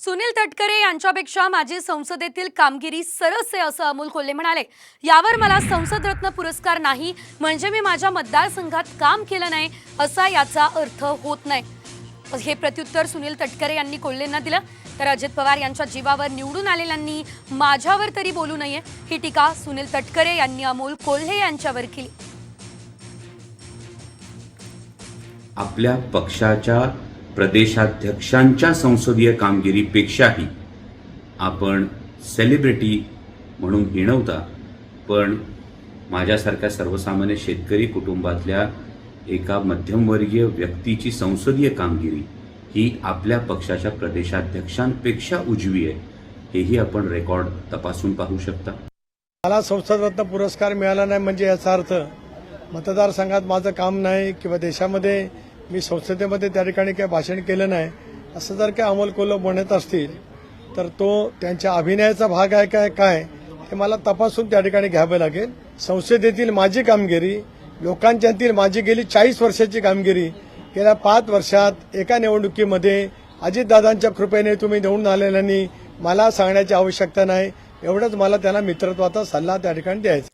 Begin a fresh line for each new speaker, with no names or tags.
सुनील तटकरे यांच्यापेक्षा माझी संसदेतील कामगिरी सरस आहे असं अमोल कोल्हे म्हणाले। यावर मला संसद रत्न पुरस्कार नाही म्हणजे मी माझ्या मतदारसंघात काम केलं नाही असा याचा अर्थ होत नाही। हे प्रत्युत्तर सुनील तटकरे यांनी कोल्हेंना दिलं। तर अजित पवार यांच्या जीवावर निवडून आलेल्यांनी माझ्यावर तरी बोलू नये ही टीका सुनील तटकरे यांनी अमोल कोल्हे यांच्यावर केली।
आपल्या पक्षाच्या प्रदेशाध्यक्षांच्या संसदीय कामगिरीपेक्षाही आपण सेलिब्रिटी म्हणून हिणवता, पण माझ्यासारख्या सर्वसामान्य शेतकरी कुटुंबातल्या एका मध्यमवर्गीय व्यक्तीची संसदीय कामगिरी ही आपल्या पक्षाच्या प्रदेशाध्यक्षांपेक्षा उजवी आहे। हेही आपण रेकॉर्ड तपासून पाहू शकता।
मला संसद रत्न पुरस्कार मिळाला नाही म्हणजे याचा अर्थ मतदारसंघात माझं काम नाही किंवा देशामध्ये मी संसदेमध्ये त्या ठिकाणी काही भाषण केलं नाही असं जर काय अमोल कोल्हे म्हणत असतील तर तो त्यांच्या अभिनयाचा भाग आहे काय हे मला तपासून त्या ठिकाणी घ्यावं लागेल। संसदेतील माझी कामगिरी, लोकांच्यातील माझी गेली 40 वर्षाची कामगिरी, गेल्या 5 वर्षात एका निवडणुकीमध्ये अजितदादांच्या कृपेने तुम्ही निवडून आलेल्यांनी मला सांगण्याची आवश्यकता नाही, एवढंच मला त्यांना मित्रत्वाचा सल्ला त्या ठिकाणी द्यायचा।